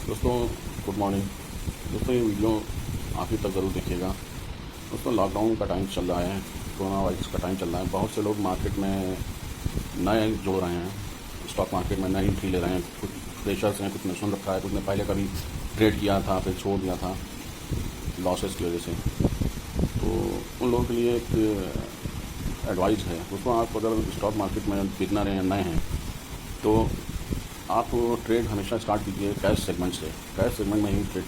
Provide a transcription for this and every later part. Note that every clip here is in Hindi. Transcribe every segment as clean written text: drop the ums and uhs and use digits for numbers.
दोस्तों गुड मॉर्निंग। दोस्तों ये वीडियो आखिर तक ज़रूर देखिएगा। दोस्तों लॉकडाउन का टाइम चल रहा है, कोरोना वायरस का टाइम चल रहा है। बहुत से लोग मार्केट में नए जोड़ रहे हैं, स्टॉक मार्केट में नई एंट्री ले रहे हैं। कुछ फ्रेशर्स हैं, कुछ ने सुन रखा है, कुछ ने पहले कभी ट्रेड किया था फिर छोड़ दिया था लॉसेस की वजह से। तो उन लोगों के लिए एक एडवाइस है। दोस्तों आप अगर स्टॉक मार्केट में बिगनर हैं, नए हैं, तो आप ट्रेड हमेशा स्टार्ट कीजिए कैश सेगमेंट से। कैश सेगमेंट में ही ट्रेड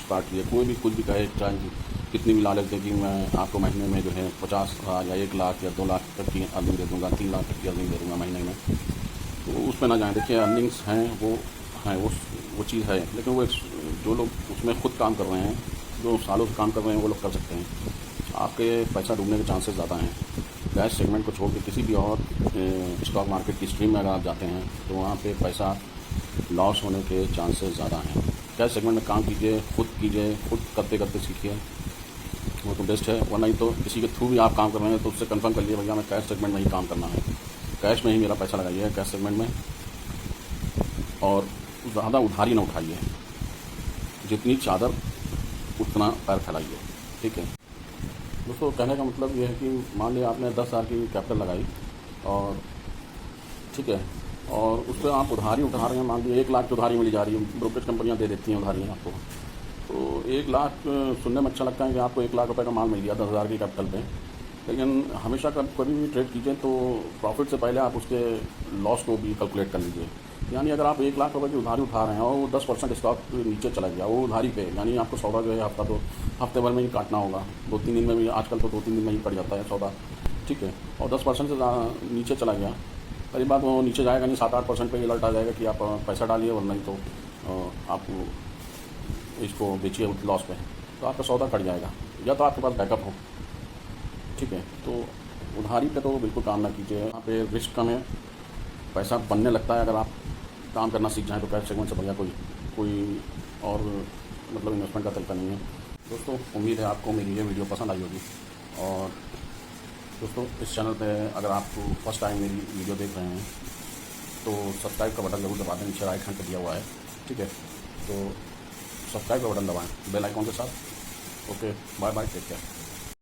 स्टार्ट कीजिए। कोई भी कुछ भी कहे, चाहे कितनी भी लालच दे कि मैं आपको महीने में जो है 50,000 या 1 लाख या 2 लाख तक की अर्निंग दे दूँगा, 3 लाख तक की अर्निंग दे दूँगा महीने में, तो उसमें ना जाएँ। देखिए अर्निंग्स हैं वो चीज़ है, लेकिन वो जो लोग उसमें खुद काम कर रहे हैं, जो सालों से काम कर रहे हैं, वो लोग कर सकते हैं। आपके पैसा डूबने के चांसेस ज़्यादा हैं। कैश सेगमेंट को छोड़ के किसी भी और स्टॉक मार्केट की स्ट्रीम में अगर आप जाते हैं तो वहाँ पे पैसा लॉस होने के चांसेस ज़्यादा हैं। कैश सेगमेंट में काम कीजिए, खुद करते करते सीखिए, वो तो बेस्ट है। वरना ही तो किसी के थ्रू भी आप काम कर रहे हैं तो उससे कंफर्म कर लिए भैया मैं कैश सेगमेंट में ही काम करना है, कैश में ही मेरा पैसा लगाइए कैश सेगमेंट में, और ज़्यादा उधारी ना उठाइए। जितनी चादर उतना पैर फैलाइए, ठीक है। दोस्तों कहने का मतलब ये है कि मान लिया आपने 10,000 की कैपिटल लगाई और ठीक है, और उस पर आप उधारी उठा रहे हैं। मान लीजिए 1 लाख की उधारी मिली जा रही है, ब्रोकरेज कंपनियां दे देती हैं उधारी आपको। तो 1 लाख सुनने में अच्छा लगता है कि आपको 1 लाख रुपए का माल मिल गया 10,000 की कैपिटल पे, लेकिन हमेशा कभी भी ट्रेड कीजिए तो प्रॉफिट से पहले आप उसके लॉस को भी कैलकुलेट कर लीजिए। यानी अगर आप 1 लाख रुपए की उधारी उठा रहे हैं और वो 10% स्टॉक नीचे चला गया वो उधारी पे, यानी आपको सौदा जो है हफ्ते भर में ही काटना होगा। 2-3 दिन में भी, आजकल तो 2-3 दिन में ही पड़ जाता है सौदा, ठीक है। और 10% से नीचे चला गया, पहली बात वो नीचे जाएगा नहीं, 7-8% पे अलर्ट आ जाएगा कि आप पैसा डालिए, वरना नहीं तो आप इसको बेचिए लॉस पे, तो आपका सौदा कट जाएगा। या तो आपके पास बैकअप हो, ठीक है। तो उधारी पे तो बिल्कुल काम ना कीजिए। यहाँ पे रिस्क कम है, पैसा बनने लगता है अगर आप काम करना सीख जाएँ तो। कैश सेगमेंट से बढ़िया कोई और मतलब इन्वेस्टमेंट का तरीका नहीं है। दोस्तों उम्मीद है आपको मेरी ये वीडियो पसंद आई होगी। और दोस्तों इस चैनल पे अगर आप फर्स्ट टाइम मेरी वीडियो देख रहे हैं तो सब्सक्राइब का बटन ज़रूर दबा दें, नीचे राइट हैंड पे दिया हुआ है, ठीक है। तो सब्सक्राइब का बटन दबाएं बेल आइकॉन के साथ। Okay, bye bye, take care.